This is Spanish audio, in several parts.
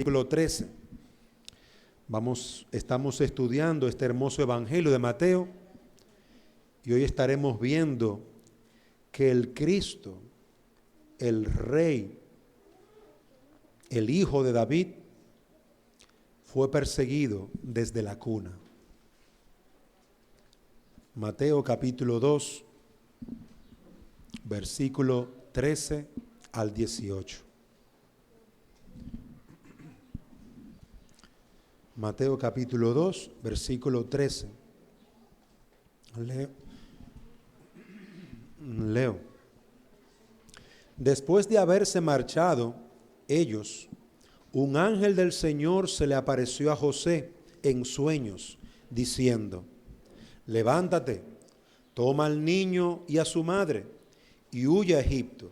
Versículo 13. Estamos estudiando este hermoso evangelio de Mateo y hoy estaremos viendo que el Cristo, el Rey, el Hijo de David, fue perseguido desde la cuna. Mateo capítulo 2, versículo 13 al 18. Mateo capítulo 2, versículo 13. Leo. Después de haberse marchado ellos, un ángel del Señor se le apareció a José en sueños, diciendo: levántate, toma al niño y a su madre, y huye a Egipto.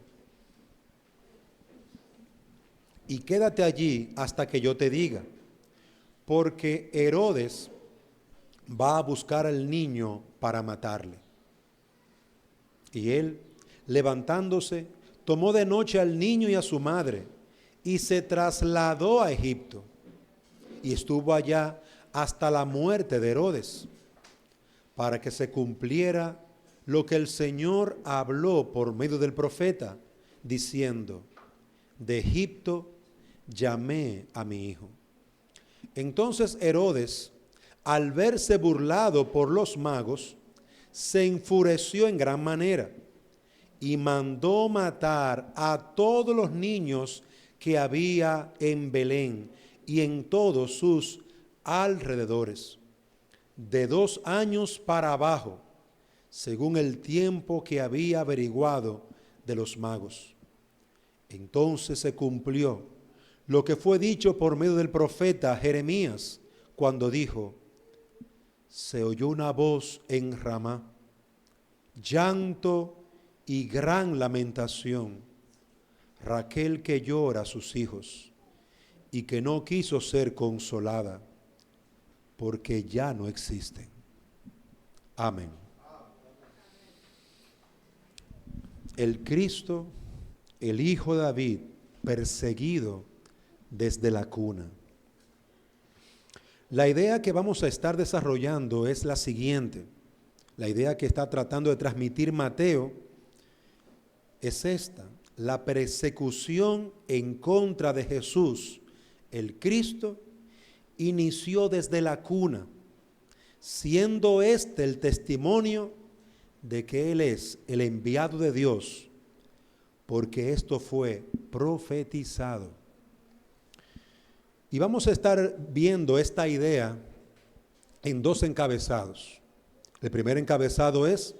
Y quédate allí hasta que yo te diga, porque Herodes va a buscar al niño para matarle. Y él, levantándose, tomó de noche al niño y a su madre, y se trasladó a Egipto, y estuvo allá hasta la muerte de Herodes, para que se cumpliera lo que el Señor habló por medio del profeta, diciendo: de Egipto llamé a mi hijo. Entonces Herodes, al verse burlado por los magos, se enfureció en gran manera y mandó matar a todos los niños que había en Belén y en todos sus alrededores, de 2 años para abajo, según el tiempo que había averiguado de los magos. Entonces se cumplió lo que fue dicho por medio del profeta Jeremías, cuando dijo: se oyó una voz en Ramá, llanto y gran lamentación, Raquel que llora a sus hijos y que no quiso ser consolada, porque ya no existen. Amén. El Cristo, el Hijo de David, perseguido desde la cuna. La idea que vamos a estar desarrollando es la siguiente. La idea que está tratando de transmitir Mateo es esta: la persecución en contra de Jesús, el Cristo, inició desde la cuna, siendo este el testimonio de que Él es el enviado de Dios, porque esto fue profetizado. Y vamos a estar viendo esta idea en 2 encabezados. El primer encabezado es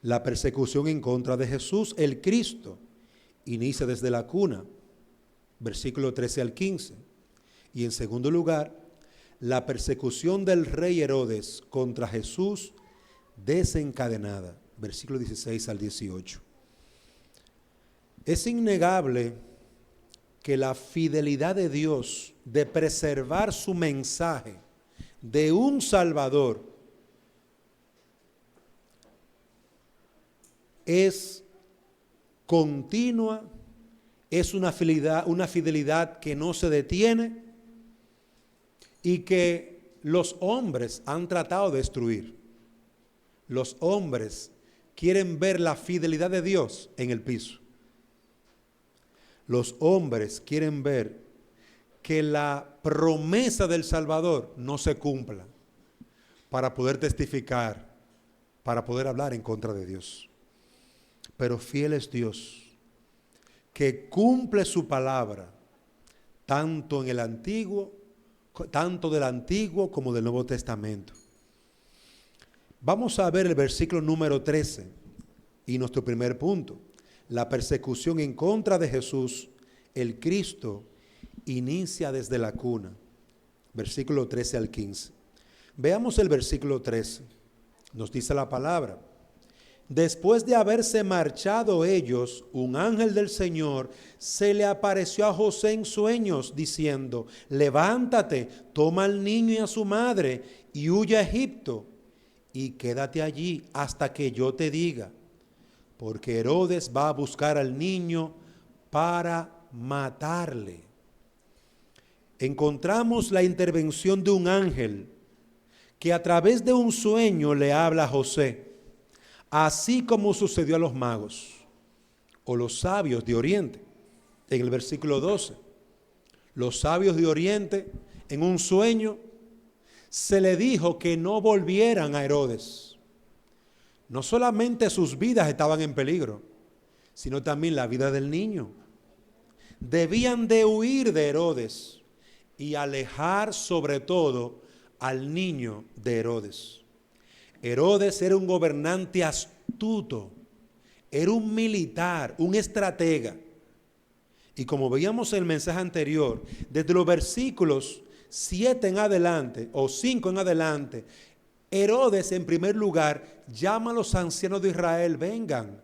la persecución en contra de Jesús, el Cristo, inicia desde la cuna, versículo 13 al 15. Y en segundo lugar, la persecución del rey Herodes contra Jesús desencadenada, versículo 16 al 18. Es innegable que la fidelidad de Dios de preservar su mensaje de un Salvador es continua, es una fidelidad que no se detiene y que los hombres han tratado de destruir. Los hombres quieren ver la fidelidad de Dios en el piso. Los hombres quieren ver que la promesa del Salvador no se cumpla para poder testificar, para poder hablar en contra de Dios. Pero fiel es Dios, que cumple su palabra, tanto del Antiguo como del Nuevo Testamento. Vamos a ver el versículo número 13 y nuestro primer punto. La persecución en contra de Jesús, el Cristo, inicia desde la cuna. Versículo 13 al 15. Veamos el versículo 13. Nos dice la palabra: después de haberse marchado ellos, un ángel del Señor se le apareció a José en sueños, diciendo: levántate, toma al niño y a su madre, y huye a Egipto, y quédate allí hasta que yo te diga, porque Herodes va a buscar al niño para matarle. encontramos la intervención de un ángel que a través de un sueño le habla a José, así como sucedió a los magos o los sabios de Oriente. En el versículo 12, los sabios de Oriente, en un sueño, se le dijo que no volvieran a Herodes. No solamente sus vidas estaban en peligro, sino también la vida del niño. Debían de huir de Herodes y alejar sobre todo al niño de Herodes. Herodes era un gobernante astuto, era un militar, un estratega. Y como veíamos en el mensaje anterior, desde los versículos 7 en adelante o 5 en adelante, Herodes en primer lugar llama a los ancianos de Israel, vengan,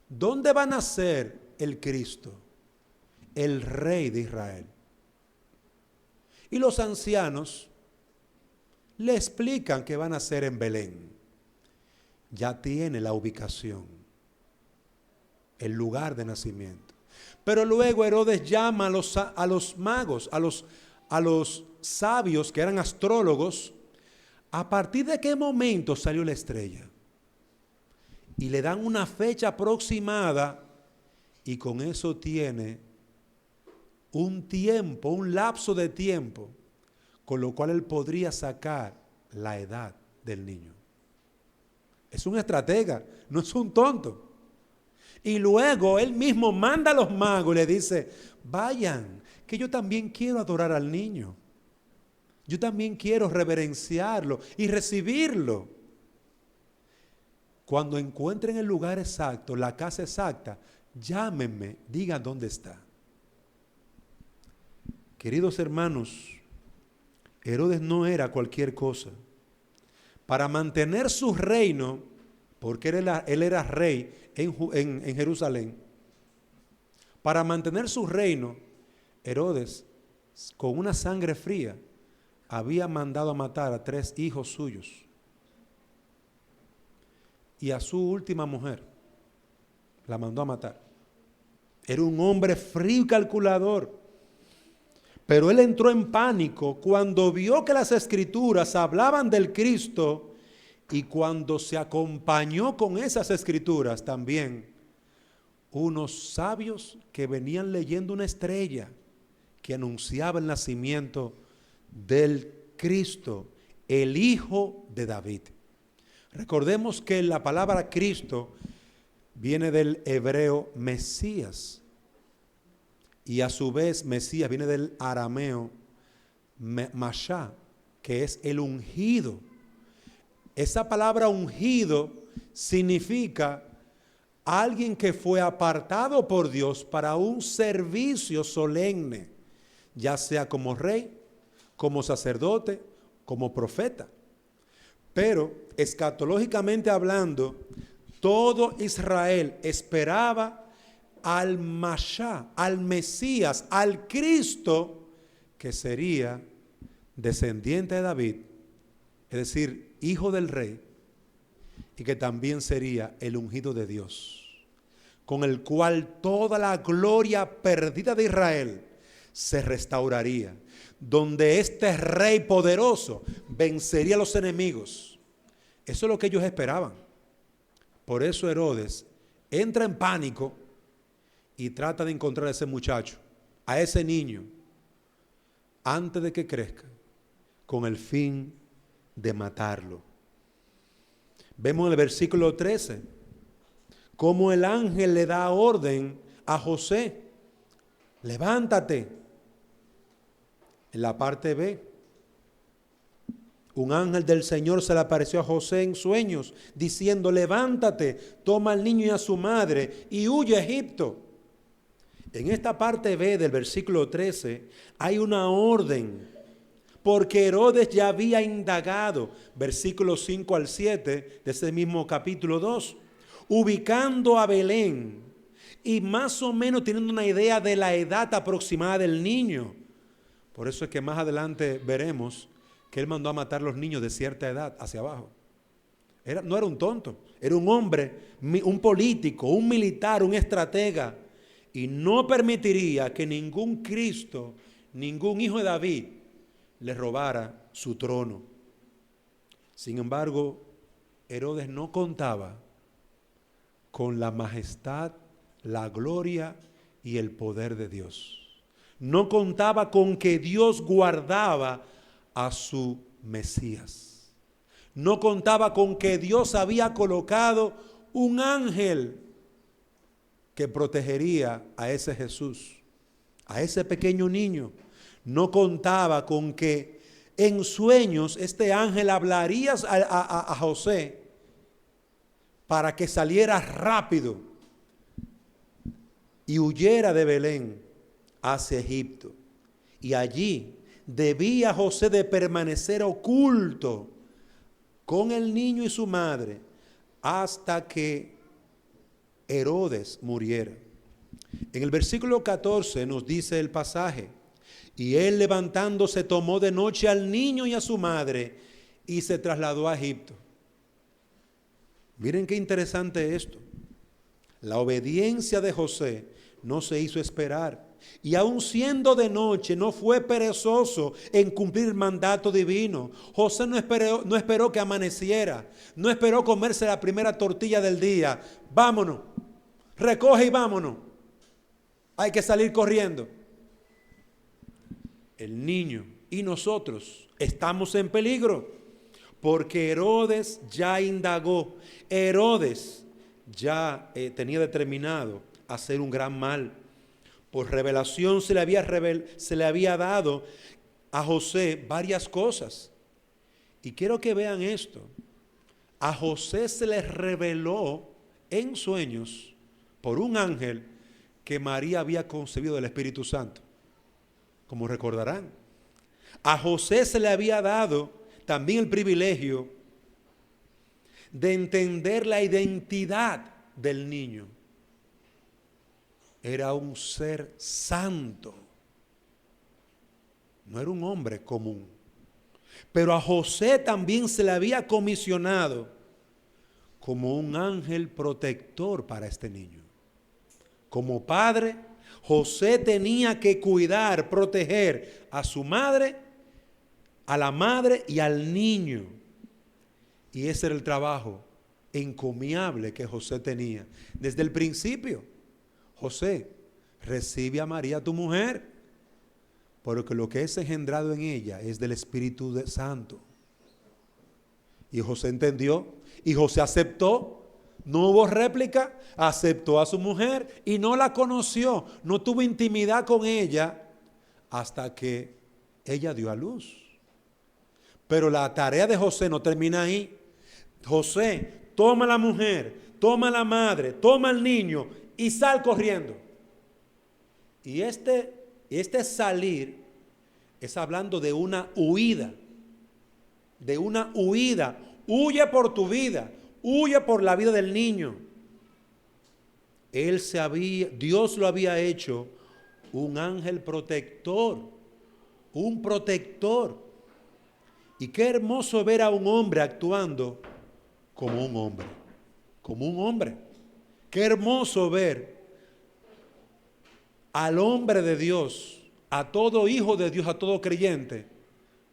¿dónde va a nacer el Cristo, el Rey de Israel? Y los ancianos le explican que van a ser en Belén. Ya tiene la ubicación, el lugar de nacimiento. Pero luego Herodes llama a los magos, a los sabios que eran astrólogos. ¿A partir de qué momento salió la estrella? Y le dan una fecha aproximada y con eso tiene un tiempo, un lapso de tiempo, con lo cual él podría sacar la edad del niño. Es un estratega, no es un tonto. Y luego él mismo manda a los magos y le dice, vayan, que yo también quiero adorar al niño. Yo también quiero reverenciarlo y recibirlo. Cuando encuentren el lugar exacto, la casa exacta, llámenme, digan dónde está. Queridos hermanos, Herodes no era cualquier cosa. Para mantener su reino, porque él era rey en Jerusalén, para mantener su reino, Herodes, con una sangre fría, había mandado a matar a 3 hijos suyos y a su última mujer la mandó a matar. Era un hombre frío y calculador. Pero él entró en pánico cuando vio que las escrituras hablaban del Cristo y cuando se acompañó con esas escrituras también unos sabios que venían leyendo una estrella que anunciaba el nacimiento del Cristo, el Hijo de David. Recordemos que la palabra Cristo viene del hebreo Mesías. Y a su vez Mesías viene del arameo Mashá, que es el ungido. Esa palabra ungido significa alguien que fue apartado por Dios para un servicio solemne, ya sea como rey, como sacerdote, como profeta. Pero escatológicamente hablando, todo Israel esperaba al Mashá, al Mesías, al Cristo, que sería descendiente de David, es decir, hijo del rey, y que también sería el ungido de Dios, con el cual toda la gloria perdida de Israel se restauraría, donde este rey poderoso vencería a los enemigos. Eso es lo que ellos esperaban. Por eso Herodes entra en pánico y trata de encontrar a ese muchacho, a ese niño, antes de que crezca, con el fin de matarlo. Vemos en el versículo 13 cómo el ángel le da orden a José: levántate. En la parte B, un ángel del Señor se le apareció a José en sueños, diciendo: levántate, toma al niño y a su madre y huye a Egipto. En esta parte B del versículo 13 hay una orden, porque Herodes ya había indagado, versículos 5 al 7 de ese mismo capítulo 2, ubicando a Belén y más o menos teniendo una idea de la edad aproximada del niño. Por eso es que más adelante veremos que él mandó a matar a los niños de cierta edad hacia abajo. No era un tonto, era un hombre, un político, un militar, un estratega, y no permitiría que ningún Cristo ningún hijo de David le robara su trono. Sin embargo, Herodes no contaba con la majestad, la gloria y el poder de Dios. No contaba con que Dios guardaba a su Mesías. No contaba con que Dios había colocado un ángel que protegería a ese Jesús, a ese pequeño niño. No contaba con que en sueños este ángel hablaría a José para que saliera rápido y huyera de Belén hacia Egipto. Y allí debía José de permanecer oculto con el niño y su madre hasta que Herodes muriera. En el versículo 14 nos dice el pasaje: y él levantándose tomó de noche al niño y a su madre y se trasladó a Egipto. Miren qué interesante esto. La obediencia de José no se hizo esperar. Y aun siendo de noche, no fue perezoso en cumplir el mandato divino. José no esperó que amaneciera. No esperó comerse la primera tortilla del día. Vámonos, recoge y vámonos. Hay que salir corriendo. El niño y nosotros estamos en peligro, porque Herodes ya indagó. Herodes ya tenía determinado hacer un gran mal. Por revelación se le había dado a José varias cosas. Y quiero que vean esto. A José se le reveló en sueños por un ángel que María había concebido del Espíritu Santo. Como recordarán, a José se le había dado también el privilegio de entender la identidad del niño. Era un ser santo, no era un hombre común. Pero a José también se le había comisionado como un ángel protector para este niño. Como padre, José tenía que cuidar, proteger a su madre, a la madre y al niño. Y ese era el trabajo encomiable que José tenía desde el principio. José, recibe a María tu mujer, porque lo que es engendrado en ella es del Espíritu Santo. Y José entendió, y José aceptó. No hubo réplica, aceptó a su mujer y no la conoció, no tuvo intimidad con ella hasta que ella dio a luz. Pero la tarea de José no termina ahí. José, toma a la mujer, toma a la madre, toma al niño y sal corriendo. Y este salir es hablando de una huida, huye por tu vida. Huye por la vida del niño. Dios lo había hecho un ángel protector, un protector. Y qué hermoso ver a un hombre actuando como un hombre, como un hombre. Qué hermoso ver al hombre de Dios, a todo hijo de Dios, a todo creyente,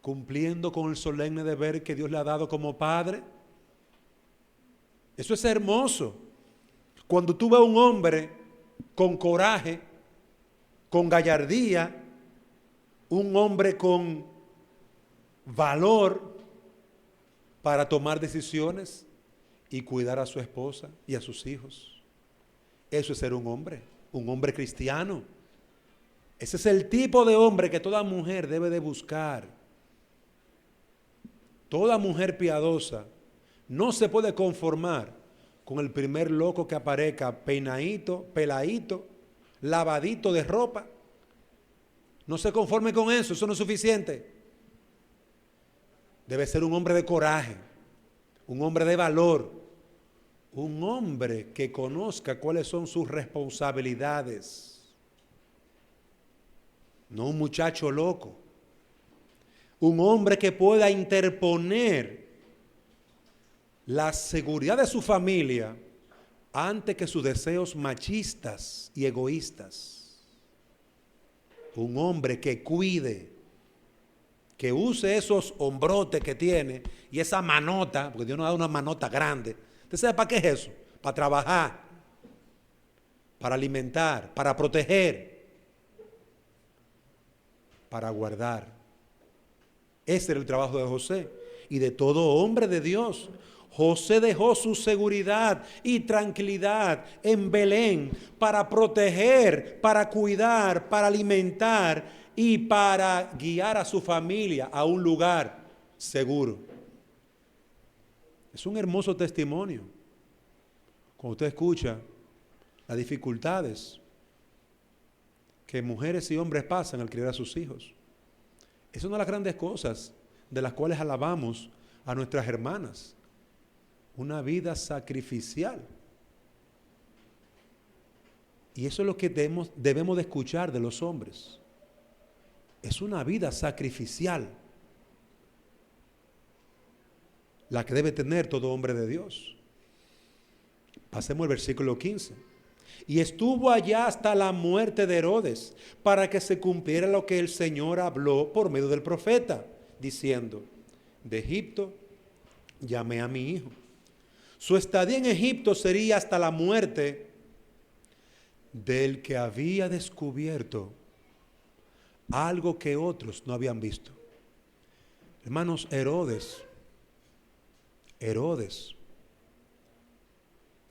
cumpliendo con el solemne deber que Dios le ha dado como padre. Eso es hermoso. Cuando tú ves a un hombre con coraje, con gallardía, un hombre con valor para tomar decisiones y cuidar a su esposa y a sus hijos. Eso es ser un hombre cristiano. Ese es el tipo de hombre que toda mujer debe de buscar. Toda mujer piadosa no se puede conformar con el primer loco que aparezca, peinadito, peladito, lavadito de ropa. No se conforme con eso, eso no es suficiente. Debe ser un hombre de coraje, un hombre de valor, un hombre que conozca cuáles son sus responsabilidades. No un muchacho loco. Un hombre que pueda interponer la seguridad de su familia antes que sus deseos machistas y egoístas. Un hombre que cuide, que use esos hombrotes que tiene y esa manota, porque Dios nos da una manota grande. ¿Usted sabe para qué es eso? Para trabajar, para alimentar, para proteger, para guardar. Ese era el trabajo de José y de todo hombre de Dios. José dejó su seguridad y tranquilidad en Belén para proteger, para cuidar, para alimentar y para guiar a su familia a un lugar seguro. Es un hermoso testimonio. Cuando usted escucha las dificultades que mujeres y hombres pasan al criar a sus hijos. Es una de las grandes cosas de las cuales alabamos a nuestras hermanas. Una vida sacrificial. Y eso es lo que debemos de escuchar de los hombres. Es una vida sacrificial la que debe tener todo hombre de Dios. Pasemos al versículo 15. Y estuvo allá hasta la muerte de Herodes, para que se cumpliera lo que el Señor habló por medio del profeta, diciendo: de Egipto llamé a mi hijo. Su estadía en Egipto sería hasta la muerte del que había descubierto algo que otros no habían visto. Hermanos, Herodes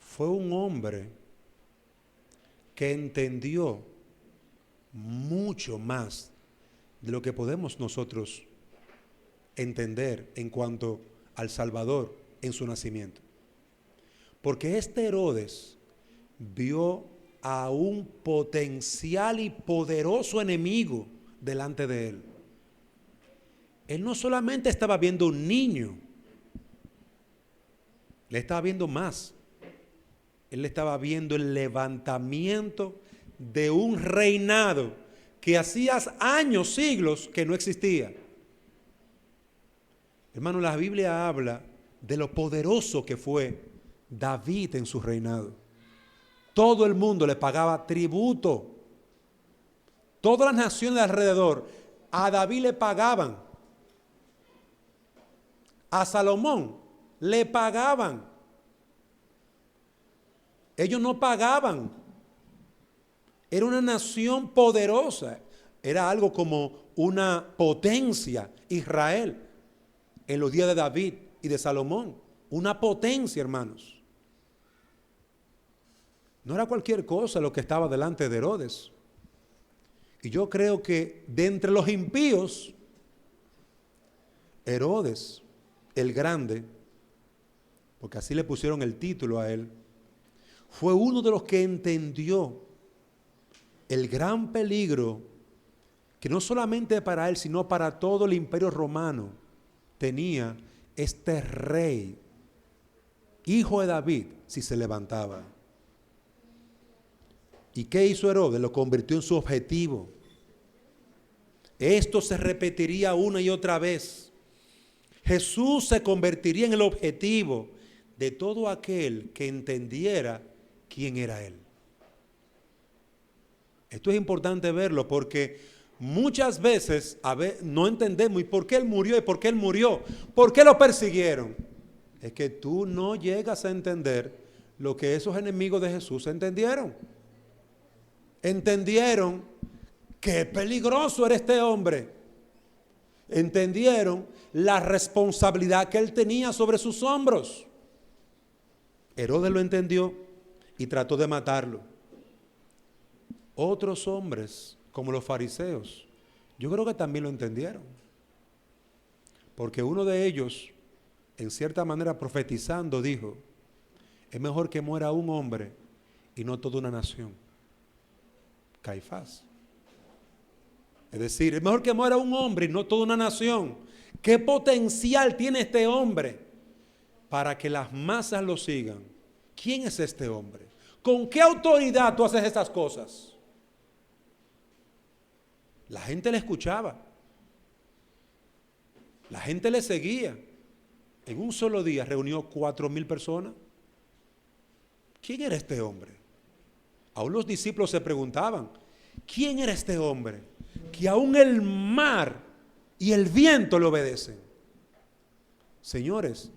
fue un hombre que entendió mucho más de lo que podemos nosotros entender en cuanto al Salvador en su nacimiento. Porque este Herodes vio a un potencial y poderoso enemigo delante de él. Él no solamente estaba viendo un niño, le estaba viendo más. Él estaba viendo el levantamiento de un reinado que hacía años, siglos, que no existía. Hermano, la Biblia habla de lo poderoso que fue David en su reinado. Todo el mundo le pagaba tributo. Todas las naciones de alrededor a David le pagaban. A Salomón le pagaban. Ellos no pagaban. Era una nación poderosa. Era algo como una potencia, Israel, en los días de David y de Salomón. Una potencia, hermanos. No era cualquier cosa lo que estaba delante de Herodes. Y yo creo que de entre los impíos, Herodes, el grande, porque así le pusieron el título a él, fue uno de los que entendió el gran peligro que no solamente para él, sino para todo el imperio romano tenía este rey, hijo de David, si se levantaba. ¿Y qué hizo Herodes? Lo convirtió en su objetivo. Esto se repetiría una y otra vez. Jesús se convertiría en el objetivo de todo aquel que entendiera quién era Él. Esto es importante verlo porque muchas veces no entendemos ¿y por qué Él murió? ¿Y por qué Él murió? ¿Por qué lo persiguieron? Es que tú no llegas a entender lo que esos enemigos de Jesús entendieron. Entendieron qué peligroso era este hombre. Entendieron la responsabilidad que él tenía sobre sus hombros. Herodes lo entendió y trató de matarlo. Otros hombres, como los fariseos, yo creo que también lo entendieron. Porque uno de ellos, en cierta manera profetizando, dijo: es mejor que muera un hombre y no toda una nación. Caifás. Es decir, es mejor que muera un hombre y no toda una nación. ¿Qué potencial tiene este hombre para que las masas lo sigan? ¿Quién es este hombre? ¿Con qué autoridad tú haces estas cosas? La gente le escuchaba. La gente le seguía. En un solo día reunió 4,000 personas. ¿Quién era este hombre? Aún los discípulos se preguntaban: ¿quién era este hombre? que aún el mar y el viento le obedecen. Señores,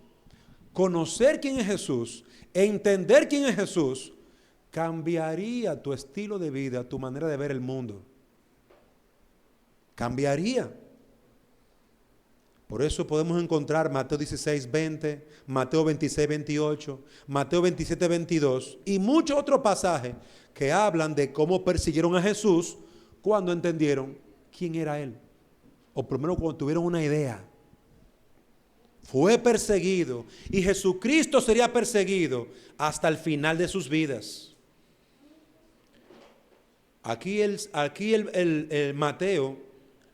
conocer quién es Jesús, entender quién es Jesús, cambiaría tu estilo de vida, tu manera de ver el mundo. Cambiaría. Por eso podemos encontrar Mateo 16, 20, Mateo 26, 28, Mateo 27, 22 y muchos otros pasajes que hablan de cómo persiguieron a Jesús cuando entendieron quién era Él. O por lo menos cuando tuvieron una idea. Fue perseguido y Jesucristo sería perseguido hasta el final de sus vidas. Aquí el Mateo,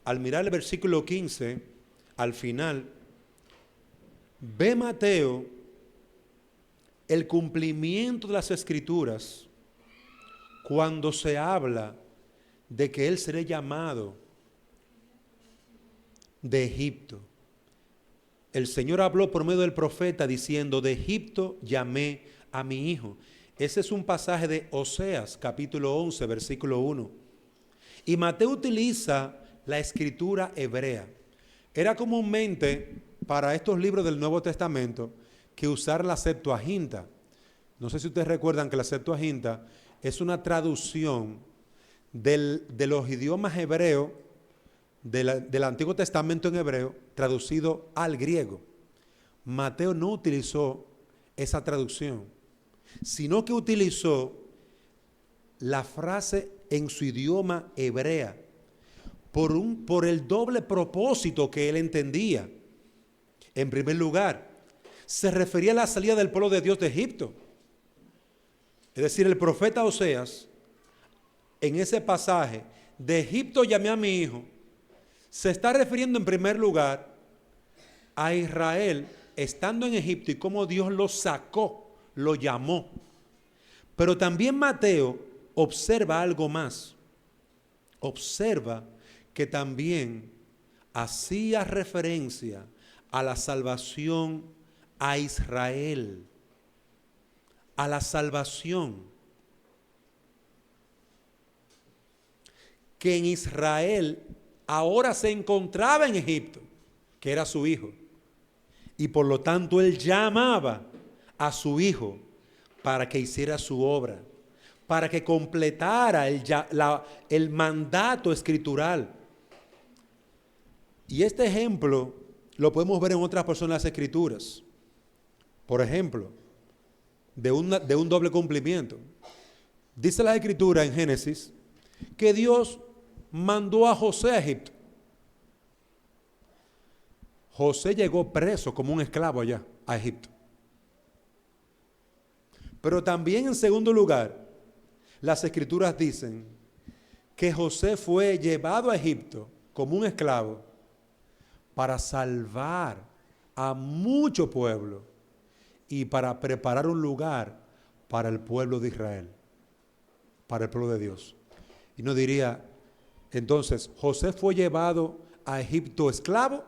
al mirar el versículo 15, al final, ve Mateo el cumplimiento de las Escrituras cuando se habla de que él será llamado de Egipto. El Señor habló por medio del profeta diciendo: de Egipto llamé a mi hijo. Ese es un pasaje de Oseas, capítulo 11, versículo 1. Y Mateo utiliza la escritura hebrea. Era comúnmente para estos libros del Nuevo Testamento que usar la Septuaginta. No sé si ustedes recuerdan que la Septuaginta es una traducción de los idiomas hebreos del Antiguo Testamento en hebreo traducido al griego. Mateo no utilizó esa traducción, sino que utilizó la frase en su idioma hebrea por el doble propósito que él entendía. En primer lugar, se refería a la salida del pueblo de Dios de Egipto. Es decir, el profeta Oseas, en ese pasaje, de Egipto llamé a mi hijo, se está refiriendo en primer lugar a Israel estando en Egipto y cómo Dios lo sacó, lo llamó. Pero también Mateo observa algo más. Observa que también hacía referencia a la salvación a Israel, a la salvación que en Israel ahora se encontraba en Egipto, que era su hijo. Y por lo tanto él llamaba a su hijo para que hiciera su obra, para que completara el mandato escritural. Y este ejemplo lo podemos ver en otras personas de las Escrituras. Por ejemplo, de un doble cumplimiento. Dice la Escritura en Génesis que Dios mandó a José a Egipto. José llegó preso como un esclavo allá a Egipto. Pero también en segundo lugar, las Escrituras dicen que José fue llevado a Egipto como un esclavo para salvar a mucho pueblo y para preparar un lugar para el pueblo de Israel, para el pueblo de Dios. Y no diría, entonces, ¿José fue llevado a Egipto esclavo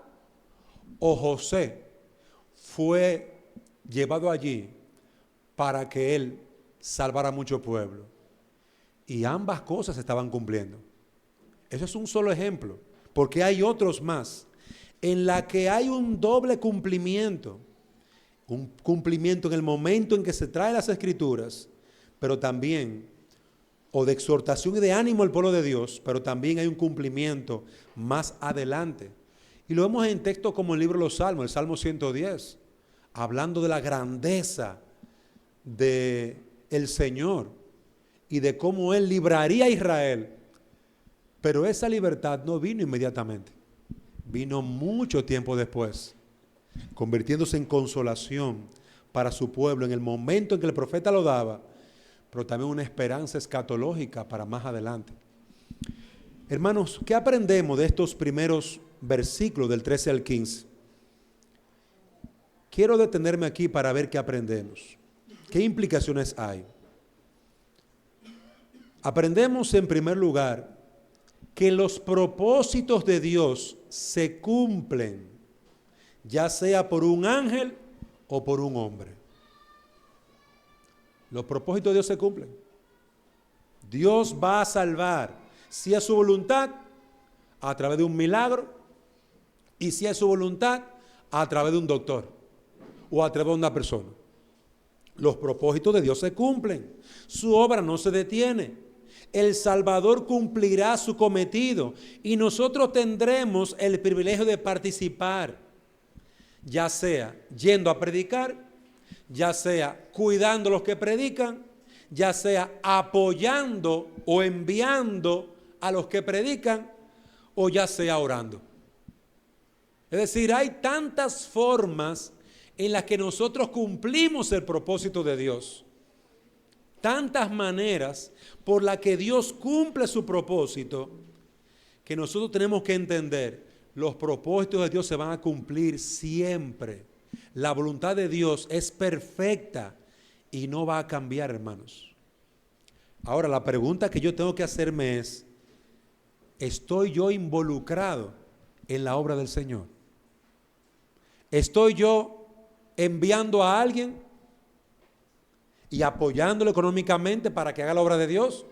o José fue llevado allí para que él salvara a mucho pueblo? Y ambas cosas se estaban cumpliendo. Eso es un solo ejemplo, porque hay otros más en la que hay un doble cumplimiento. Un cumplimiento en el momento en que se traen las Escrituras, pero también, o de exhortación y de ánimo al pueblo de Dios, pero también hay un cumplimiento más adelante. Y lo vemos en textos como el libro de los Salmos, el Salmo 110, hablando de la grandeza del Señor y de cómo Él libraría a Israel. Pero esa libertad no vino inmediatamente, vino mucho tiempo después, convirtiéndose en consolación para su pueblo en el momento en que el profeta lo daba, pero también una esperanza escatológica para más adelante. Hermanos, ¿qué aprendemos de estos primeros versículos del 13 al 15? Quiero detenerme aquí para ver qué aprendemos. ¿Qué implicaciones hay? Aprendemos en primer lugar que los propósitos de Dios se cumplen, ya sea por un ángel o por un hombre. Los propósitos de Dios se cumplen. Dios va a salvar, si es su voluntad, a través de un milagro, y si es su voluntad, a través de un doctor o a través de una persona. Los propósitos de Dios se cumplen, su obra no se detiene. El Salvador cumplirá su cometido y nosotros tendremos el privilegio de participar, ya sea yendo a predicar, ya sea cuidando a los que predican, ya sea apoyando o enviando a los que predican, o ya sea orando. Es decir, hay tantas formas en las que nosotros cumplimos el propósito de Dios. Tantas maneras por las que Dios cumple su propósito, que nosotros tenemos que entender, los propósitos de Dios se van a cumplir siempre. La voluntad de Dios es perfecta y no va a cambiar, hermanos. Ahora, la pregunta que yo tengo que hacerme es, ¿estoy yo involucrado en la obra del Señor? ¿Estoy yo enviando a alguien y apoyándolo económicamente para que haga la obra de Dios?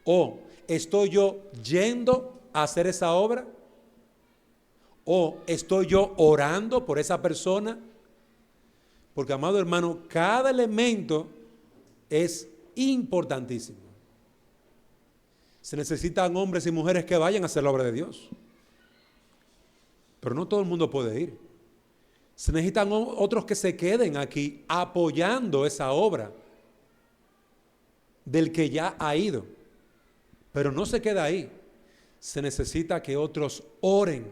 ¿O estoy yo yendo a hacer esa obra? ¿O estoy yo orando por esa persona? Porque, amado hermano, cada elemento es importantísimo. Se necesitan hombres y mujeres que vayan a hacer la obra de Dios. Pero no todo el mundo puede ir. Se necesitan otros que se queden aquí apoyando esa obra del que ya ha ido. Pero no se queda ahí. Se necesita que otros oren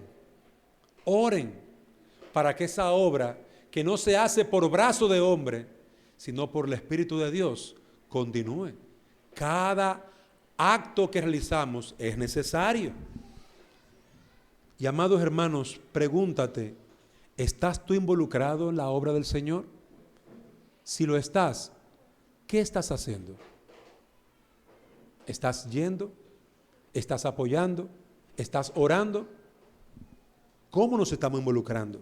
para que esa obra, que no se hace por brazo de hombre, sino por el Espíritu de Dios, continúe. Cada acto que realizamos es necesario. Y amados hermanos, pregúntate, ¿estás tú involucrado en la obra del Señor? Si lo estás, ¿qué estás haciendo? ¿Estás yendo? ¿Estás apoyando? ¿Estás orando? ¿Cómo nos estamos involucrando?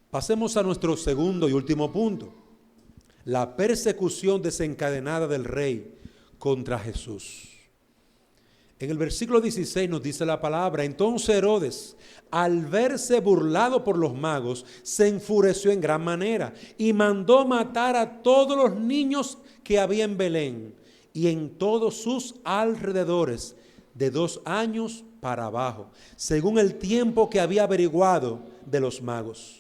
Pasemos a nuestro segundo y último punto. La persecución desencadenada del rey contra Jesús. En el versículo 16 nos dice la palabra: entonces Herodes, al verse burlado por los magos, se enfureció en gran manera y mandó matar a todos los niños que había en Belén y en todos sus alrededores, de 2 años para abajo, según el tiempo que había averiguado de los magos.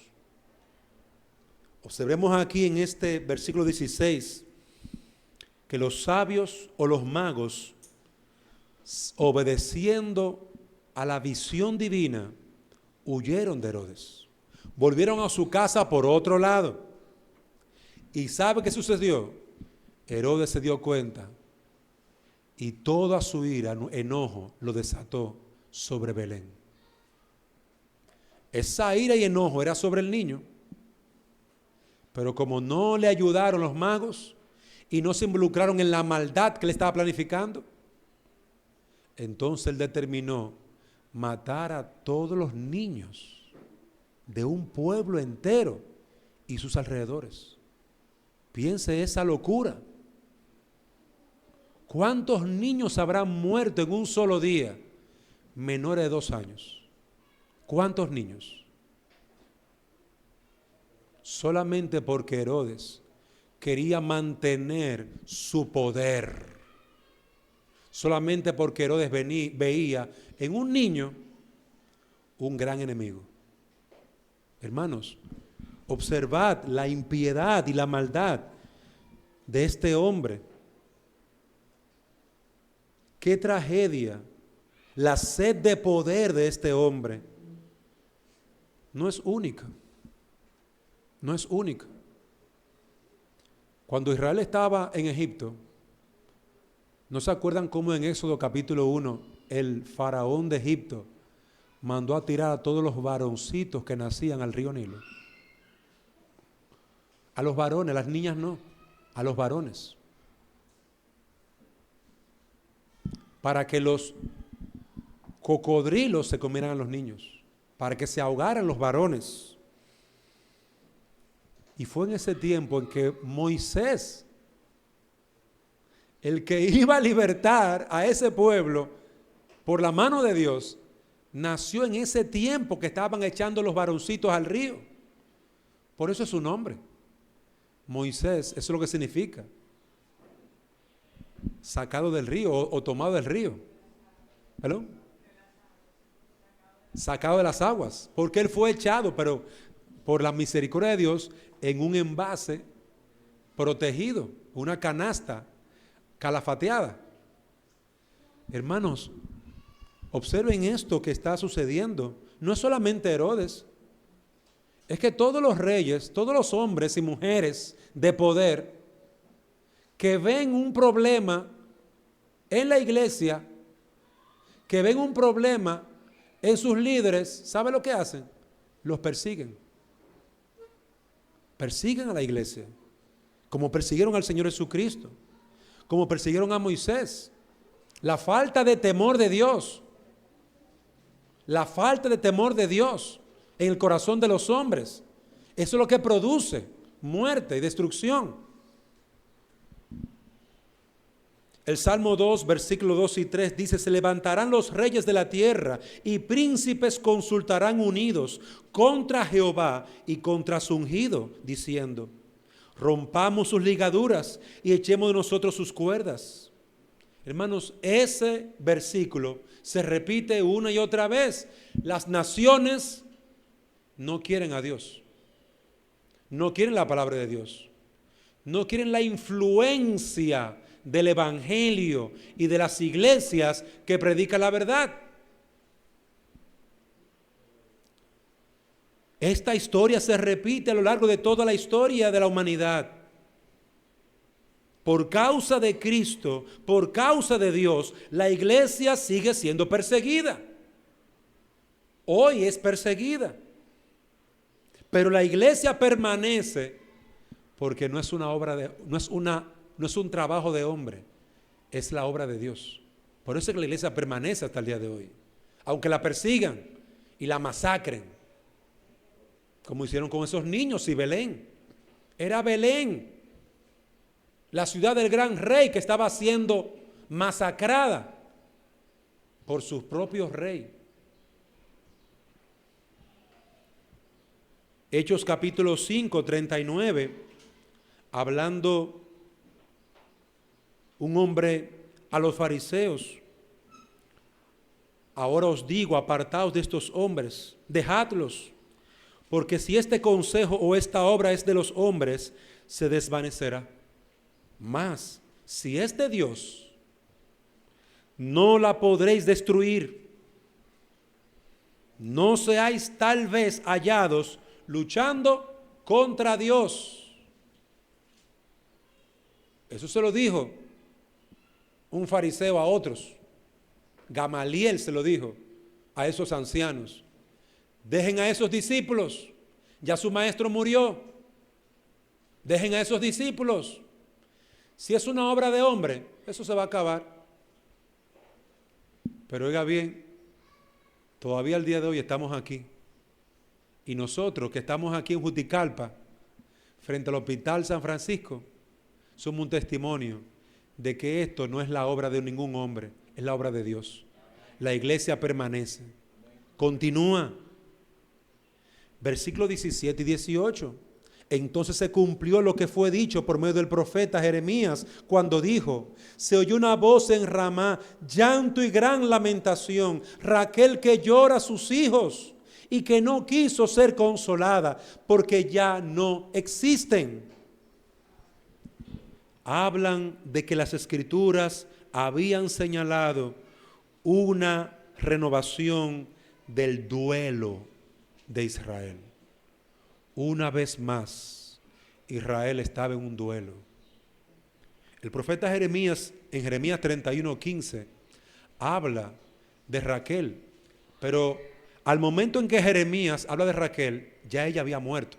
Observemos aquí en este versículo 16 que los sabios o los magos, obedeciendo a la visión divina, huyeron de Herodes. Volvieron a su casa por otro lado. ¿Y sabe qué sucedió? Herodes se dio cuenta y toda su ira, enojo, lo desató sobre Belén. Esa ira y enojo era sobre el niño, pero como no le ayudaron los magos y no se involucraron en la maldad que le estaba planificando, entonces él determinó matar a todos los niños de un pueblo entero y sus alrededores. Piense esa locura. ¿Cuántos niños habrán muerto en un solo día menores de 2 años? ¿Cuántos niños? Solamente porque Herodes quería mantener su poder. Solamente porque Herodes veía en un niño un gran enemigo. Hermanos, observad la impiedad y la maldad de este hombre. Qué tragedia, la sed de poder de este hombre. No es única. No es única. Cuando Israel estaba en Egipto, ¿no se acuerdan cómo en Éxodo capítulo 1 el faraón de Egipto mandó a tirar a todos los varoncitos que nacían al río Nilo? A los varones, a las niñas no, a los varones. Para que los cocodrilos se comieran a los niños, para que se ahogaran los varones. Y fue en ese tiempo en que Moisés, el que iba a libertar a ese pueblo por la mano de Dios, Nació en ese tiempo que estaban echando los varoncitos al río. Por eso es su nombre. Moisés, eso es lo que significa. Sacado del río o tomado del río. ¿Perdón? Sacado de las aguas. Porque él fue echado, pero por la misericordia de Dios, en un envase protegido, una canasta calafateada. Hermanos, observen esto que está sucediendo. No es solamente Herodes, es que todos los reyes, todos los hombres y mujeres de poder que ven un problema en la iglesia, que ven un problema en sus líderes, ¿sabe lo que hacen? Los persiguen. Persiguen a la iglesia, como persiguieron al Señor Jesucristo, como persiguieron a Moisés. La falta de temor de Dios, la falta de temor de Dios en el corazón de los hombres, eso es lo que produce muerte y destrucción. El Salmo 2, versículos 2 y 3 dice: se levantarán los reyes de la tierra y príncipes consultarán unidos contra Jehová y contra su ungido, diciendo: rompamos sus ligaduras y echemos de nosotros sus cuerdas. Hermanos, ese versículo se repite una y otra vez. Las naciones no quieren a Dios, no quieren la palabra de Dios, no quieren la influencia del evangelio y de las iglesias que predican la verdad. Esta historia se repite a lo largo de toda la historia de la humanidad. Por causa de Cristo, por causa de Dios, la iglesia sigue siendo perseguida. Hoy es perseguida. Pero la iglesia permanece porque no es una obra de, no es un trabajo de hombre, es la obra de Dios. Por eso es que la iglesia permanece hasta el día de hoy. Aunque la persigan y la masacren, como hicieron con esos niños y Belén. Era Belén, la ciudad del gran rey, que estaba siendo masacrada por su propio rey. Hechos capítulo 5, 39, hablando un hombre a los fariseos: ahora os digo, apartaos de estos hombres, dejadlos, porque si este consejo o esta obra es de los hombres, se desvanecerá. Mas, si es de Dios, no la podréis destruir. No seáis tal vez hallados luchando contra Dios. Eso se lo dijo un fariseo a otros. Gamaliel se lo dijo a esos ancianos: dejen a esos discípulos, ya su maestro murió. Dejen a esos discípulos. Si es una obra de hombre, eso se va a acabar. Pero oiga bien, todavía al día de hoy estamos aquí. Y nosotros que estamos aquí en Juticalpa, frente al Hospital San Francisco, somos un testimonio de que esto no es la obra de ningún hombre, es la obra de Dios. La iglesia permanece, continúa. Versículos 17 y 18. Entonces se cumplió lo que fue dicho por medio del profeta Jeremías, cuando dijo: se oyó una voz en Ramá, llanto y gran lamentación, Raquel que llora a sus hijos y que no quiso ser consolada porque ya no existen. Hablan de que las escrituras habían señalado una renovación del duelo de Israel. Una vez más, Israel estaba en un duelo. El profeta Jeremías, en Jeremías 31:15, habla de Raquel, pero al momento en que Jeremías habla de Raquel, ya ella había muerto.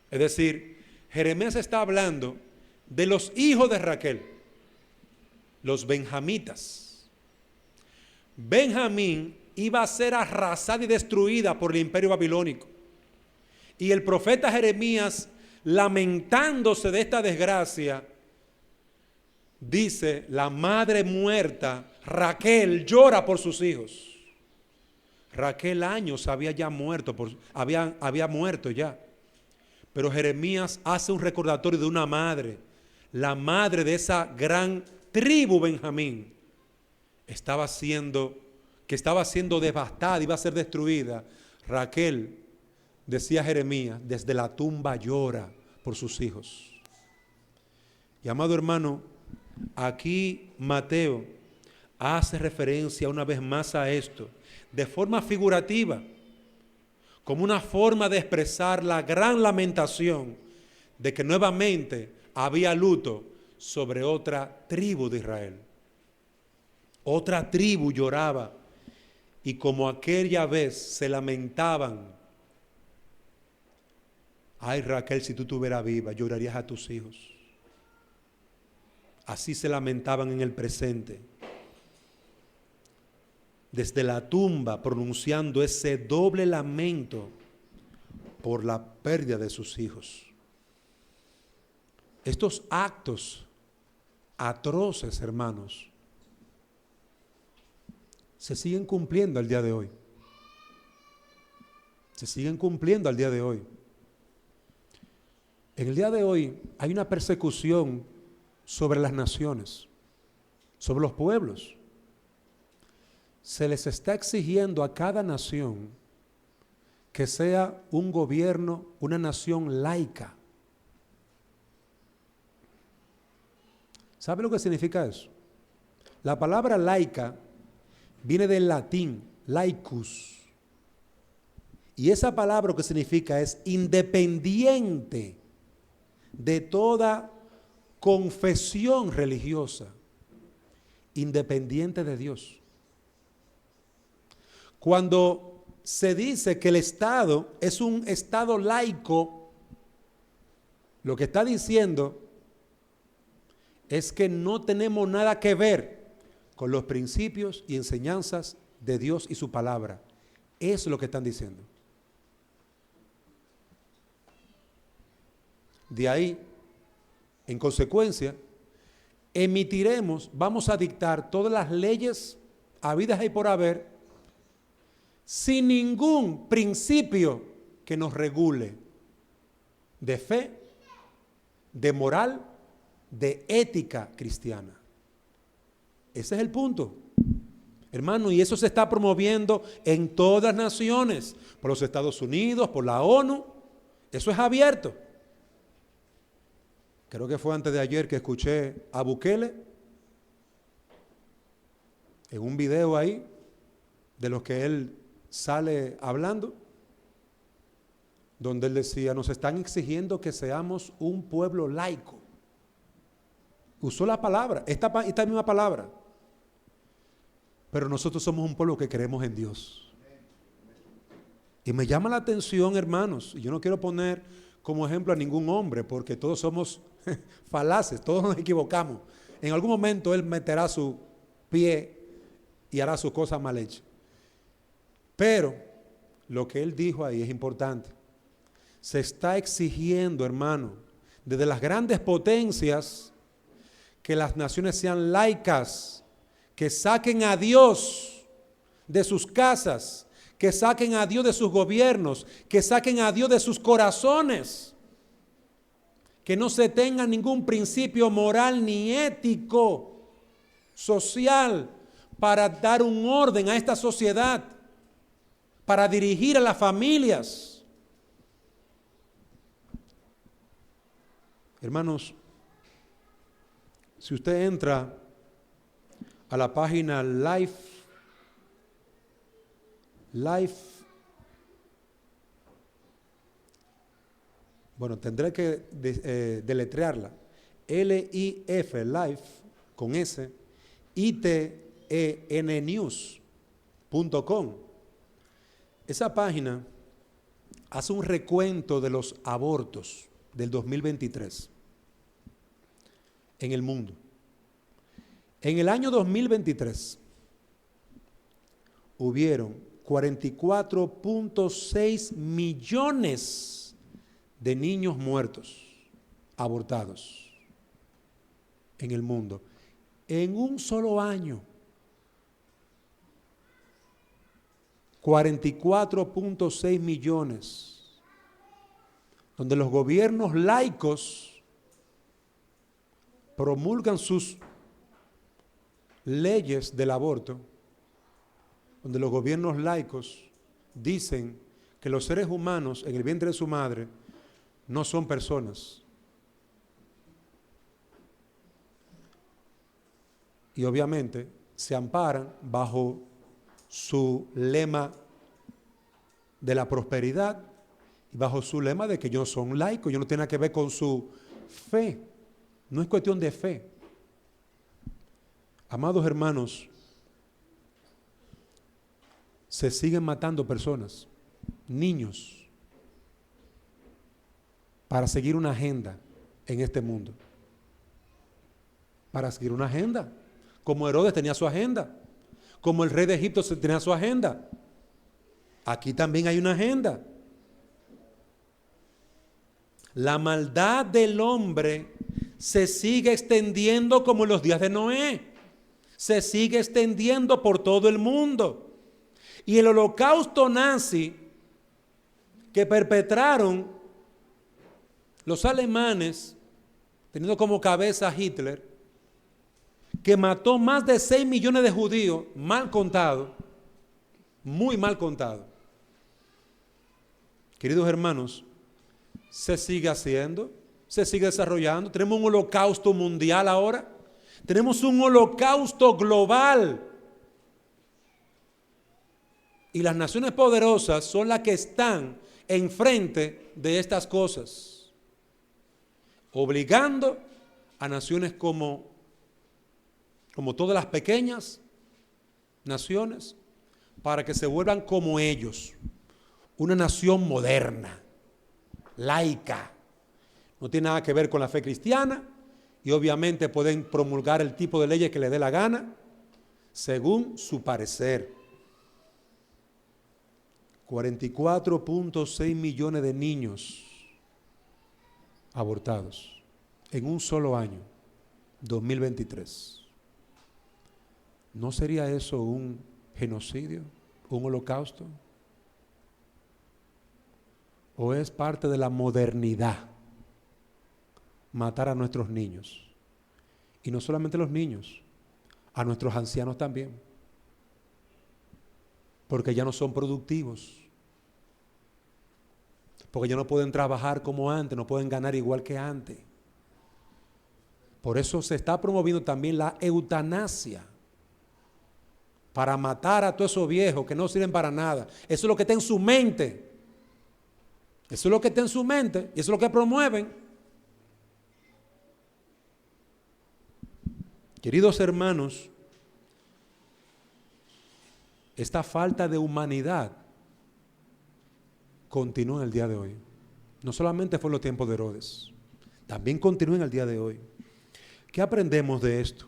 Es decir, Jeremías está hablando de los hijos de Raquel, los benjamitas. Benjamín iba a ser arrasada y destruida por el imperio babilónico. Y el profeta Jeremías, lamentándose de esta desgracia, dice: la madre muerta, Raquel, llora por sus hijos. Raquel años había ya muerto, había muerto ya. Pero Jeremías hace un recordatorio de una madre, la madre de esa gran tribu Benjamín, que estaba siendo devastada, iba a ser destruida. Raquel, decía Jeremías, desde la tumba llora por sus hijos. Y amado hermano, aquí Mateo hace referencia una vez más a esto, de forma figurativa, como una forma de expresar la gran lamentación de que nuevamente había luto sobre otra tribu de Israel. Otra tribu lloraba y como aquella vez se lamentaban: ay Raquel, si tú estuvieras viva, llorarías a tus hijos. Así se lamentaban en el presente, desde la tumba, pronunciando ese doble lamento por la pérdida de sus hijos. Estos actos atroces, hermanos, se siguen cumpliendo al día de hoy. Se siguen cumpliendo al día de hoy. En el día de hoy hay una persecución sobre las naciones, sobre los pueblos. Se les está exigiendo a cada nación que sea un gobierno, una nación laica. ¿Sabe lo que significa eso? La palabra laica viene del latín, laicus. Y esa palabra lo que significa es independiente de toda confesión religiosa, independiente de Dios. Cuando se dice que el Estado es un Estado laico, lo que está diciendo es que no tenemos nada que ver con los principios y enseñanzas de Dios y su palabra. Eso es lo que están diciendo. De ahí, en consecuencia, vamos a dictar todas las leyes habidas y por haber, sin ningún principio que nos regule de fe, de moral, de ética cristiana. Ese es el punto, hermano, y eso se está promoviendo en todas las naciones, por los Estados Unidos, por la ONU. Eso es abierto. Creo que fue antes de ayer que escuché a Bukele en un video ahí de los que él sale hablando, donde él decía: nos están exigiendo que seamos un pueblo laico. Usó la palabra, esta misma palabra. Pero nosotros somos un pueblo que creemos en Dios. Y me llama la atención, hermanos, y yo no quiero poner como ejemplo a ningún hombre, porque todos somos falaces, todos nos equivocamos. En algún momento él meterá su pie y hará sus cosas mal hechas. Pero lo que él dijo ahí es importante. Se está exigiendo, hermano, desde las grandes potencias, que las naciones sean laicas, que saquen a Dios de sus casas, que saquen a Dios de sus gobiernos, que saquen a Dios de sus corazones, que no se tenga ningún principio moral ni ético, social, para dar un orden a esta sociedad, para dirigir a las familias. Hermanos, si usted entra a la página tendré que deletrearla. L-I-F, Life, con S, ITENnews.com. Esa página hace un recuento de los abortos del 2023 en el mundo. En el año 2023 hubieron 44.6 millones de niños muertos, abortados en el mundo, en un solo año. 44.6 millones, donde los gobiernos laicos promulgan sus leyes del aborto, donde los gobiernos laicos dicen que los seres humanos en el vientre de su madre no son personas. Y obviamente se amparan bajo su lema de la prosperidad y bajo su lema de que ellos son laicos, ellos no tienen nada que ver con su fe. No es cuestión de fe. Amados hermanos, se siguen matando personas, niños, para seguir una agenda en este mundo. Para seguir una agenda. Como Herodes tenía su agenda. Como el rey de Egipto tenía su agenda. Aquí también hay una agenda. La maldad del hombre se sigue extendiendo como en los días de Noé. Se sigue extendiendo por todo el mundo. Y el holocausto nazi que perpetraron los alemanes, teniendo como cabeza a Hitler, que mató más de 6 millones de judíos, mal contado, muy mal contado. Queridos hermanos, se sigue haciendo, se sigue desarrollando. Tenemos un holocausto mundial ahora. Tenemos un holocausto global. Y las naciones poderosas son las que están enfrente de estas cosas, obligando a naciones como todas las pequeñas naciones, para que se vuelvan como ellos, una nación moderna, laica. No tiene nada que ver con la fe cristiana y obviamente pueden promulgar el tipo de leyes que les dé la gana, según su parecer. 44.6 millones de niños abortados en un solo año, 2023. ¿No sería eso un genocidio, un holocausto? ¿O es parte de la modernidad matar a nuestros niños? Y no solamente los niños, a nuestros ancianos también, porque ya no son productivos, porque ya no pueden trabajar como antes, no pueden ganar igual que antes. Por eso se está promoviendo también la eutanasia, para matar a todos esos viejos que no sirven para nada. Eso es lo que está en su mente. Eso es lo que está en su mente y eso es lo que promueven. Queridos hermanos, esta falta de humanidad continúa en el día de hoy. No solamente fue en los tiempos de Herodes, también continúa en el día de hoy. ¿Qué aprendemos de esto?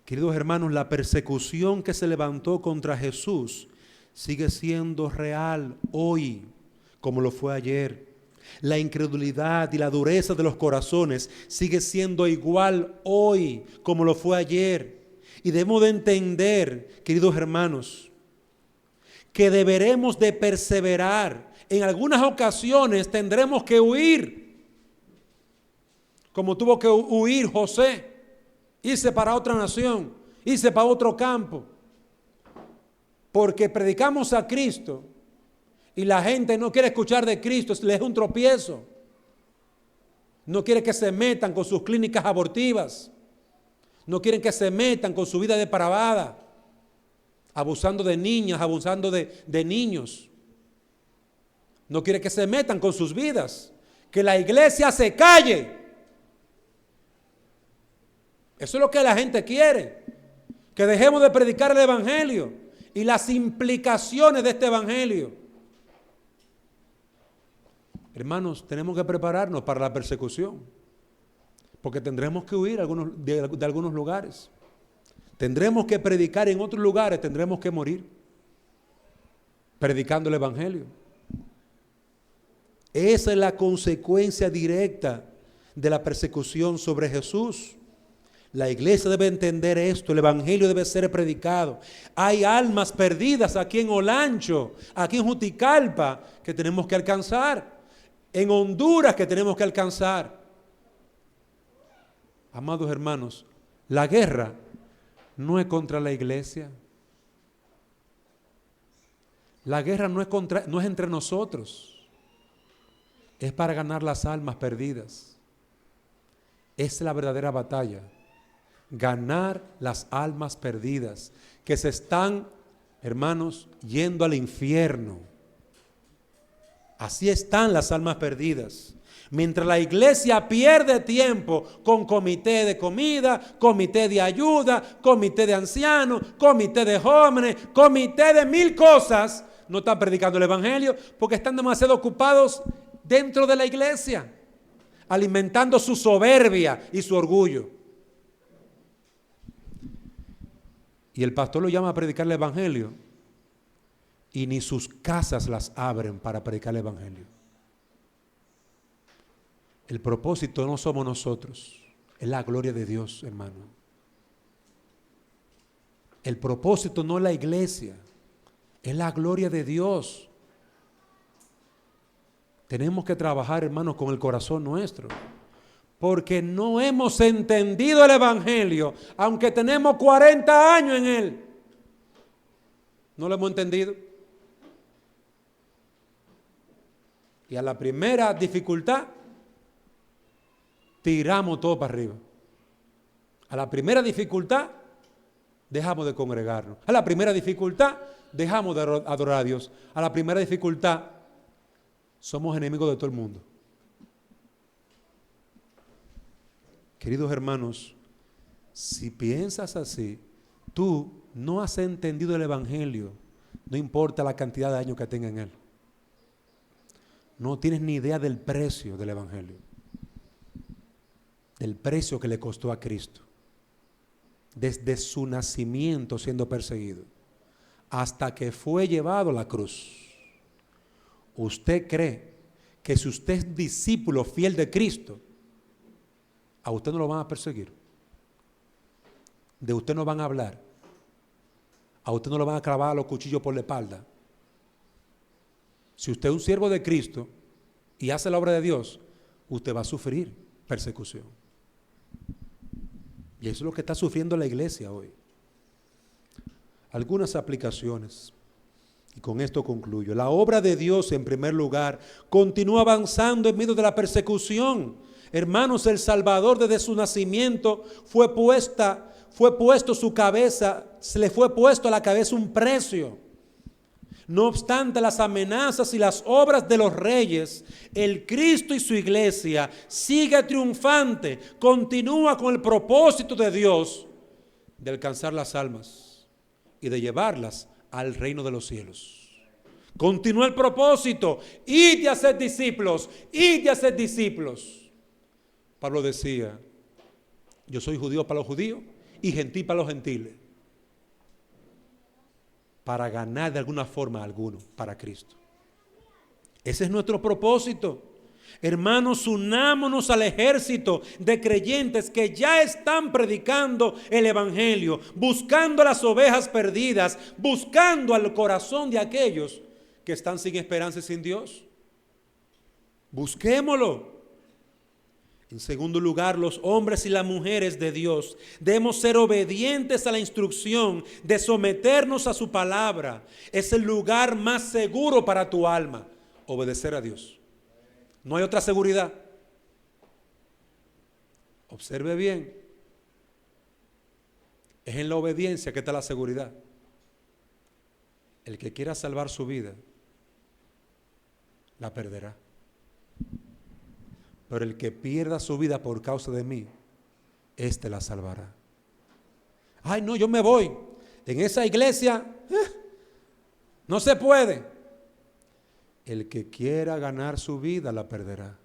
Queridos hermanos, la persecución que se levantó contra Jesús sigue siendo real hoy, como lo fue ayer. La incredulidad y la dureza de los corazones sigue siendo igual hoy, como lo fue ayer. Y debemos de entender, queridos hermanos, que deberemos de perseverar. En algunas ocasiones tendremos que huir, como tuvo que huir José. Irse para otra nación, irse para otro campo, porque predicamos a Cristo y la gente no quiere escuchar de Cristo, les es un tropiezo. No quiere que se metan con sus clínicas abortivas, no quieren que se metan con su vida depravada, abusando de niñas, abusando de niños. No quiere que se metan con sus vidas, que la iglesia se calle. Eso es lo que la gente quiere, que dejemos de predicar el evangelio y las implicaciones de este evangelio. Hermanos, tenemos que prepararnos para la persecución, porque tendremos que huir de algunos lugares, tendremos que predicar en otros lugares, tendremos que morir predicando el evangelio. Esa es la consecuencia directa de la persecución sobre Jesús. La iglesia debe entender esto, el evangelio debe ser predicado. Hay almas perdidas aquí en Olancho, aquí en Juticalpa, que tenemos que alcanzar. En Honduras que tenemos que alcanzar. Amados hermanos, la guerra no es contra la iglesia. La guerra no es entre nosotros. Es para ganar las almas perdidas. Es la verdadera batalla. Ganar las almas perdidas que se están, hermanos, yendo al infierno. Así están las almas perdidas. Mientras la iglesia pierde tiempo con comité de comida, comité de ayuda, comité de ancianos, comité de jóvenes, comité de 1000 cosas, no están predicando el evangelio porque están demasiado ocupados dentro de la iglesia, alimentando su soberbia y su orgullo. Y el pastor lo llama a predicar el evangelio y ni sus casas las abren para predicar el evangelio. El propósito no somos nosotros, es la gloria de Dios, hermano. El propósito no es la iglesia, es la gloria de Dios. Tenemos que trabajar, hermanos, con el corazón nuestro, porque no hemos entendido el evangelio, aunque tenemos 40 años en él. No lo hemos entendido. Y a la primera dificultad, tiramos todo para arriba. A la primera dificultad, dejamos de congregarnos. A la primera dificultad, dejamos de adorar a Dios. A la primera dificultad, somos enemigos de todo el mundo. Queridos hermanos, si piensas así, tú no has entendido el evangelio, no importa la cantidad de años que tenga en él. No tienes ni idea del precio del evangelio, del precio que le costó a Cristo, desde su nacimiento siendo perseguido, hasta que fue llevado a la cruz. ¿Usted cree que si usted es discípulo fiel de Cristo, a usted no lo van a perseguir? De usted no van a hablar. A usted no lo van a clavar los cuchillos por la espalda. Si usted es un siervo de Cristo y hace la obra de Dios, usted va a sufrir persecución. Y eso es lo que está sufriendo la iglesia hoy. Algunas aplicaciones. Y con esto concluyo. La obra de Dios, en primer lugar, continúa avanzando en medio de la persecución. Hermanos, el Salvador desde su nacimiento fue puesto su cabeza, se le fue puesto a la cabeza un precio. No obstante las amenazas y las obras de los reyes, el Cristo y su iglesia sigue triunfante, continúa con el propósito de Dios de alcanzar las almas y de llevarlas al reino de los cielos. Continúa el propósito, id a hacer discípulos, id a hacer discípulos. Pablo decía, yo soy judío para los judíos y gentil para los gentiles, para ganar de alguna forma a alguno para Cristo. Ese es nuestro propósito. Hermanos, unámonos al ejército de creyentes que ya están predicando el evangelio, buscando las ovejas perdidas, buscando al corazón de aquellos que están sin esperanza y sin Dios. Busquémoslo. En segundo lugar, los hombres y las mujeres de Dios debemos ser obedientes a la instrucción de someternos a su palabra. Es el lugar más seguro para tu alma, obedecer a Dios. No hay otra seguridad. Observe bien. Es en la obediencia que está la seguridad. El que quiera salvar su vida, la perderá. Pero el que pierda su vida por causa de mí, éste la salvará. Ay, no, yo me voy. En esa iglesia no se puede. El que quiera ganar su vida la perderá.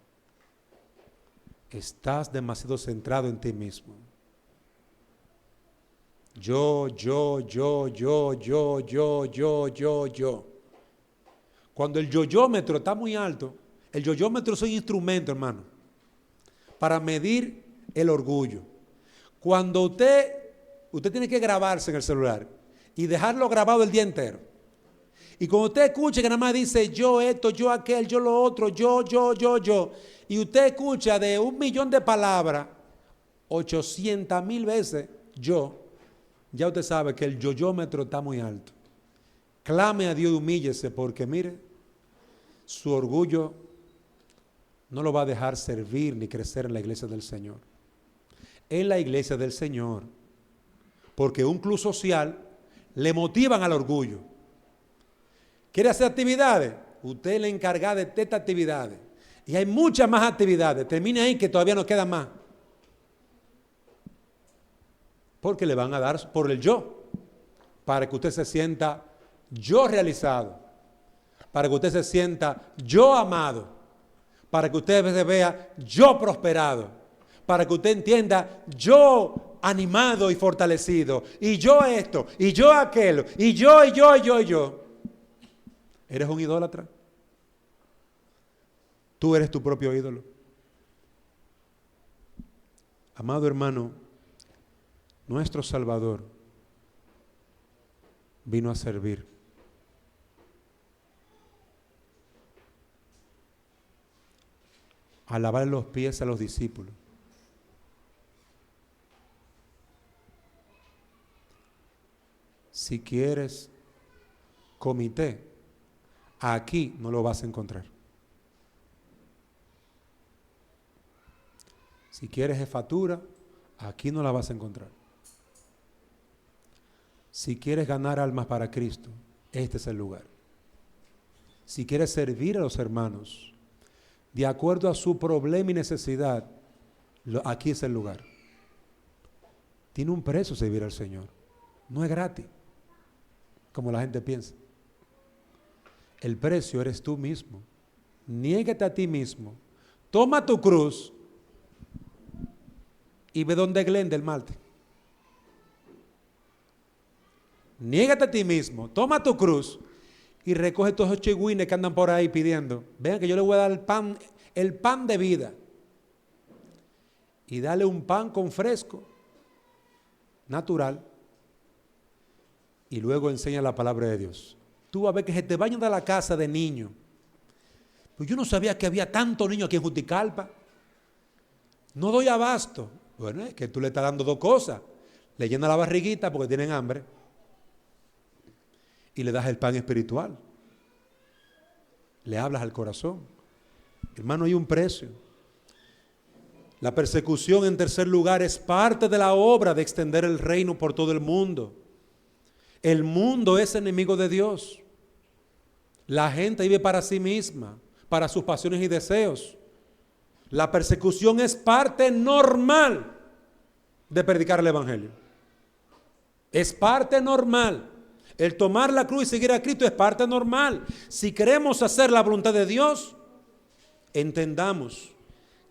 Estás demasiado centrado en ti mismo. Yo. Cuando el yoyómetro está muy alto, el yoyómetro es un instrumento, hermano, para medir el orgullo. Cuando usted tiene que grabarse en el celular y dejarlo grabado el día entero. Y cuando usted escucha que nada más dice yo esto, yo aquel, yo lo otro, yo, y usted escucha de 1.000.000 de palabras, 800.000 veces yo, ya usted sabe que el yoyómetro está muy alto. Clame a Dios y humíllese, porque mire, su orgullo no lo va a dejar servir ni crecer en la iglesia del Señor. En la iglesia del Señor, porque un club social le motivan al orgullo. ¿Quiere hacer actividades? Usted es la encargada de estas actividades. Y hay muchas más actividades. Termine ahí que todavía nos quedan más. Porque le van a dar por el yo. Para que usted se sienta yo realizado. Para que usted se sienta yo amado. Para que usted se vea yo prosperado. Para que usted entienda yo animado y fortalecido. Y yo esto. Y yo aquello. Y yo. ¿Eres un idólatra? Tú eres tu propio ídolo. Amado hermano, nuestro Salvador vino a servir. A lavar los pies a los discípulos. Si quieres comité, aquí no lo vas a encontrar. Si quieres jefatura, aquí no la vas a encontrar. Si quieres ganar almas para Cristo, este es el lugar. Si quieres servir a los hermanos, de acuerdo a su problema y necesidad, aquí es el lugar. Tiene un precio servir al Señor. No es gratis, como la gente piensa. El precio eres tú mismo. Niégate a ti mismo. Toma tu cruz y ve donde Glenn del Malte. Niégate a ti mismo. Toma tu cruz y recoge todos esos chigüines que andan por ahí pidiendo. Vean que yo le voy a dar el pan de vida. Y dale un pan con fresco, natural. Y luego enseña la palabra de Dios. Tú vas a ver que se te vayan de la casa de niños. Pues yo no sabía que había tantos niños aquí en Juticalpa. No doy abasto. Bueno, es que tú le estás dando dos cosas. Le llenas la barriguita porque tienen hambre. Y le das el pan espiritual. Le hablas al corazón. Hermano, hay un precio. La persecución, en tercer lugar, es parte de la obra de extender el reino por todo el mundo. El mundo es enemigo de Dios. La gente vive para sí misma, para sus pasiones y deseos. La persecución es parte normal de predicar el Evangelio. Es parte normal. El tomar la cruz y seguir a Cristo es parte normal. Si queremos hacer la voluntad de Dios, entendamos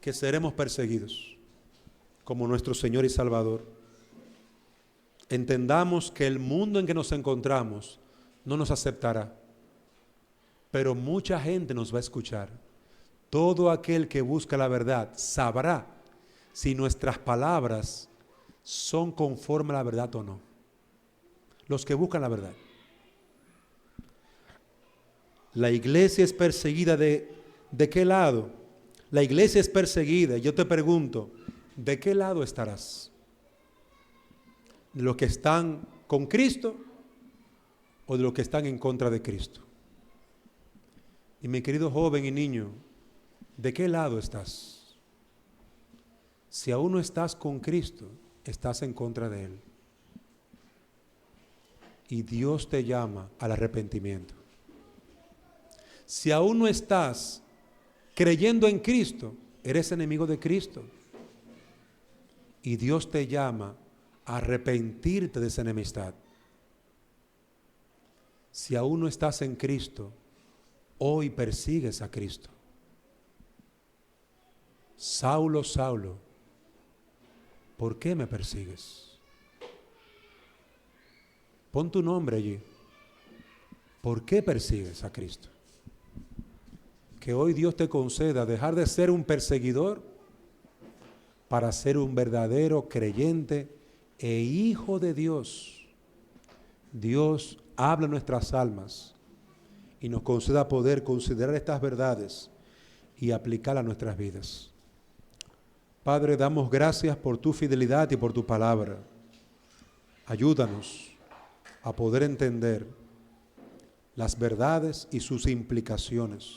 que seremos perseguidos como nuestro Señor y Salvador. Entendamos que el mundo en que nos encontramos no nos aceptará, pero mucha gente nos va a escuchar. Todo aquel que busca la verdad sabrá si nuestras palabras son conforme a la verdad o no. Los que buscan la verdad. La iglesia es perseguida ¿de qué lado? La iglesia es perseguida. Yo te pregunto, ¿de qué lado estarás? ¿De los que están con Cristo o de los que están en contra de Cristo? Y mi querido joven y niño, ¿de qué lado estás? Si aún no estás con Cristo, estás en contra de Él. Y Dios te llama al arrepentimiento. Si aún no estás creyendo en Cristo, eres enemigo de Cristo. Y Dios te llama a arrepentirte de esa enemistad. Si aún no estás en Cristo, hoy persigues a Cristo. Saulo, Saulo, ¿por qué me persigues? Pon tu nombre allí. ¿Por qué persigues a Cristo? Que hoy Dios te conceda dejar de ser un perseguidor para ser un verdadero creyente e hijo de Dios. Dios habla en nuestras almas y nos conceda poder considerar estas verdades y aplicarlas a nuestras vidas. Padre, damos gracias por tu fidelidad y por tu palabra. Ayúdanos a poder entender las verdades y sus implicaciones,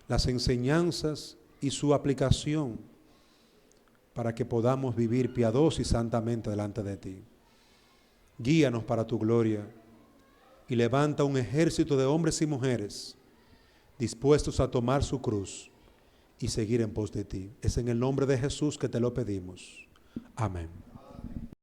las enseñanzas y su aplicación, para que podamos vivir piadosos y santamente delante de ti. Guíanos para tu gloria y levanta un ejército de hombres y mujeres dispuestos a tomar su cruz y seguir en pos de ti. Es en el nombre de Jesús que te lo pedimos. Amén.